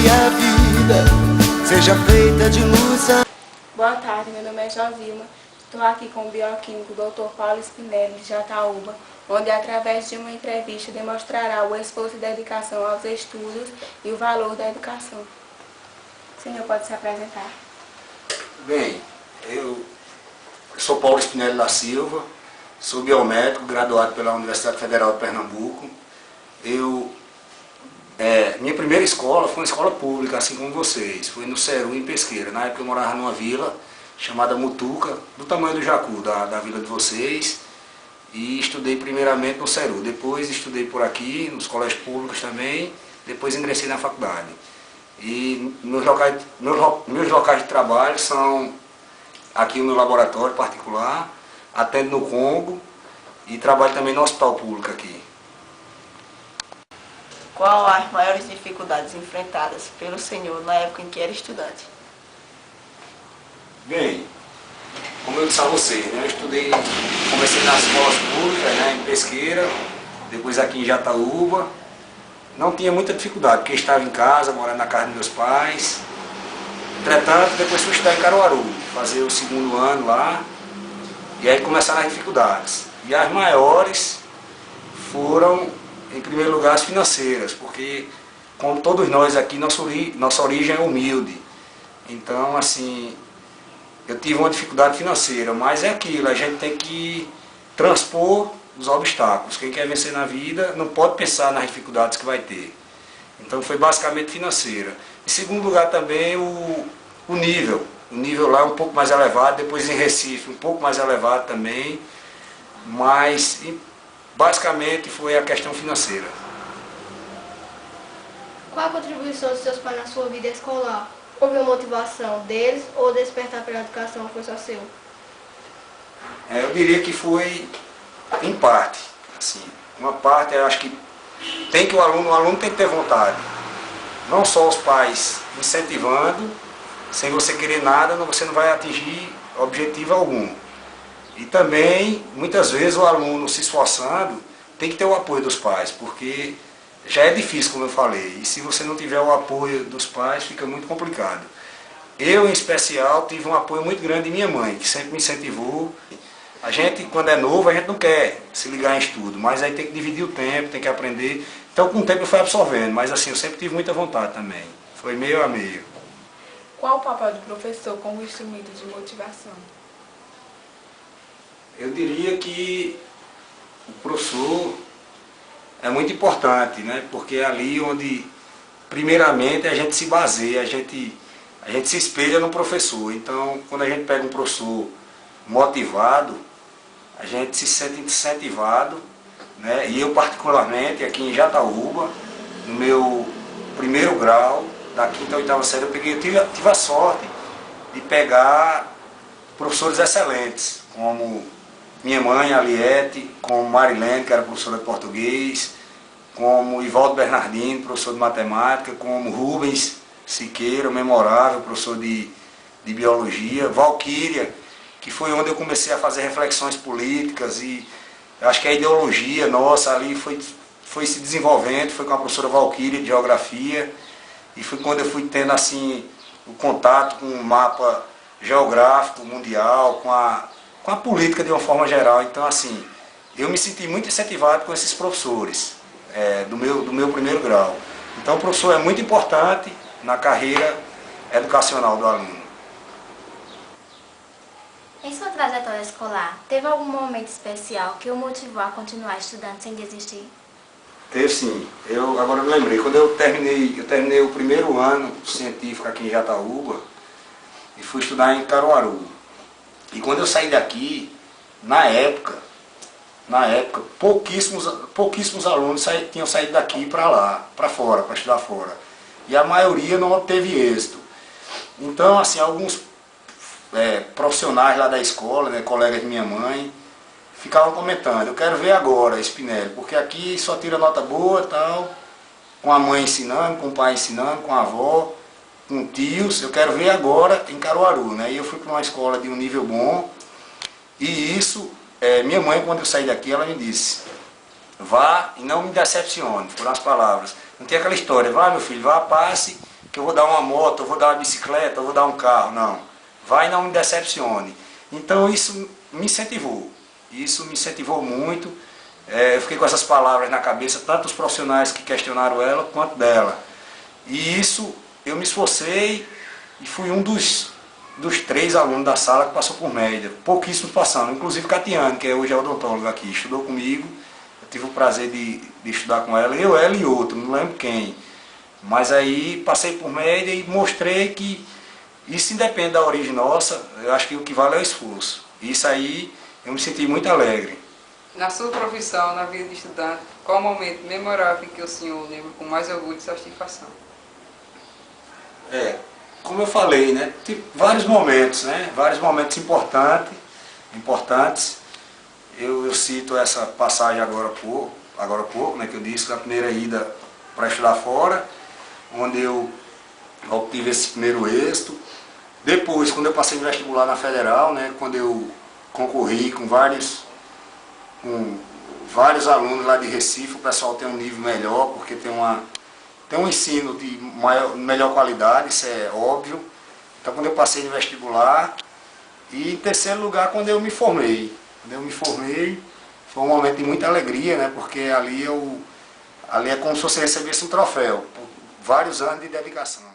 que a vida seja feita de luz. Boa tarde, meu nome é Josilma. Estou aqui com o bioquímico Dr. Paulo Spinelli, de Jataúba, onde através de uma entrevista demonstrará o esforço e dedicação aos estudos e o valor da educação. O senhor pode se apresentar. Bem, eu sou Paulo Spinelli da Silva, sou biomédico, graduado pela Universidade Federal de Pernambuco. Minha primeira escola foi uma escola pública, assim como vocês, foi no Ceru, em Pesqueira. Na época eu morava numa vila chamada Mutuca, do tamanho do Jacu, da vila de vocês, e estudei primeiramente no Ceru. Depois estudei por aqui, nos colégios públicos também, depois ingressei na faculdade. E meus locais de trabalho são aqui no meu laboratório particular, atendo no Congo e trabalho também no hospital público aqui. Qual as maiores dificuldades enfrentadas pelo senhor na época em que era estudante? Bem, como eu disse a vocês, né, comecei nas escolas públicas, né, em Pesqueira, depois aqui em Jataúba. Não tinha muita dificuldade, porque eu estava em casa, morando na casa dos meus pais. Entretanto, depois fui estudar em Caruaru, fazer o segundo ano lá, e aí começaram as dificuldades. E as maiores foram, em primeiro lugar, as financeiras, porque, como todos nós aqui, nossa origem é humilde. Então, assim, eu tive uma dificuldade financeira, mas é aquilo, a gente tem que transpor os obstáculos. Quem quer vencer na vida não pode pensar nas dificuldades que vai ter. Então foi basicamente financeira. Em segundo lugar também o nível. O nível lá é um pouco mais elevado, depois em Recife um pouco mais elevado também, mas basicamente foi a questão financeira. Qual a contribuição dos seus pais na sua vida escolar? Houve uma motivação deles ou o despertar pela educação foi só seu? Eu diria que foi em parte. Assim, uma parte eu acho que o aluno tem que ter vontade. Não só os pais incentivando, sem você querer nada, você não vai atingir objetivo algum. E também, muitas vezes, o aluno se esforçando, tem que ter o apoio dos pais, porque já é difícil, como eu falei, e se você não tiver o apoio dos pais, fica muito complicado. Eu, em especial, tive um apoio muito grande de minha mãe, que sempre me incentivou. A gente, quando é novo, a gente não quer se ligar em estudo, mas aí tem que dividir o tempo, tem que aprender. Então, com o tempo eu fui absorvendo, mas assim, eu sempre tive muita vontade também. Foi meio a meio. Qual o papel do professor como instrumento de motivação? Eu diria que o professor é muito importante, né? Porque é ali onde, primeiramente, a gente se baseia, a gente se espelha no professor. Então, quando a gente pega um professor motivado, a gente se sente incentivado, né? E eu particularmente, aqui em Jataúba, no meu primeiro grau, da 5ª à 8ª série, eu tive a sorte de pegar professores excelentes, como minha mãe, Aliete, como Marilene, que era professora de português, como Ivaldo Bernardino, professor de matemática, como Rubens Siqueira, memorável, professor de biologia, Valquíria, que foi onde eu comecei a fazer reflexões políticas, e eu acho que a ideologia nossa ali foi se desenvolvendo, foi com a professora Valquíria de geografia, e foi quando eu fui tendo assim o contato com o mapa geográfico mundial, com a política de uma forma geral. Então, assim, eu me senti muito incentivado com esses professores do meu primeiro grau. Então, o professor é muito importante na carreira educacional do aluno. Em sua trajetória escolar, teve algum momento especial que o motivou a continuar estudando sem desistir? Teve sim. Agora eu me lembrei, quando eu terminei o primeiro ano científico aqui em Jataúba e fui estudar em Caruaru. E quando eu saí daqui, na época, pouquíssimos alunos tinham saído daqui para lá, para fora, para estudar fora. E a maioria não teve êxito. Então, assim, alguns profissionais lá da escola, né, colegas de minha mãe, ficavam comentando: eu quero ver agora, Spinelli, porque aqui só tira nota boa e tal, com a mãe ensinando, com o pai ensinando, com a avó, com tios, eu quero ver agora em Caruaru, né? E eu fui para uma escola de um nível bom, e isso, minha mãe, quando eu saí daqui, ela me disse: vá e não me decepcione, foram as palavras. Não tem aquela história: vá, meu filho, vá, passe, que eu vou dar uma moto, eu vou dar uma bicicleta, eu vou dar um carro, não. Vai e não me decepcione. Então isso me incentivou, muito. Eu fiquei com essas palavras na cabeça, tanto os profissionais que questionaram ela, quanto dela. E isso eu me esforcei e fui um dos 3 alunos da sala que passou por média. Pouquíssimos passando, inclusive Catiane, que hoje é odontóloga aqui, estudou comigo. Eu tive o prazer de estudar com ela, ela e outro, não lembro quem. Mas aí passei por média e mostrei que isso independe da origem nossa, eu acho que o que vale é o esforço. Isso aí eu me senti muito alegre. Na sua profissão, na vida de estudante, qual o momento memorável que o senhor lembra com mais orgulho e satisfação? Como eu falei, né? Tem vários momentos, né? Vários momentos importantes. Eu cito essa passagem agora há pouco, né? Que eu disse, da primeira ida para estudar fora, onde eu obtive esse primeiro êxito. Depois, quando eu passei no vestibular na Federal, né? Quando eu concorri com vários alunos lá de Recife, o pessoal tem um nível melhor, porque tem um ensino de melhor qualidade, isso é óbvio. Então quando eu passei no vestibular, e em terceiro lugar quando eu me formei. Quando eu me formei, foi um momento de muita alegria, né? Porque ali é como se você recebesse um troféu, por vários anos de dedicação.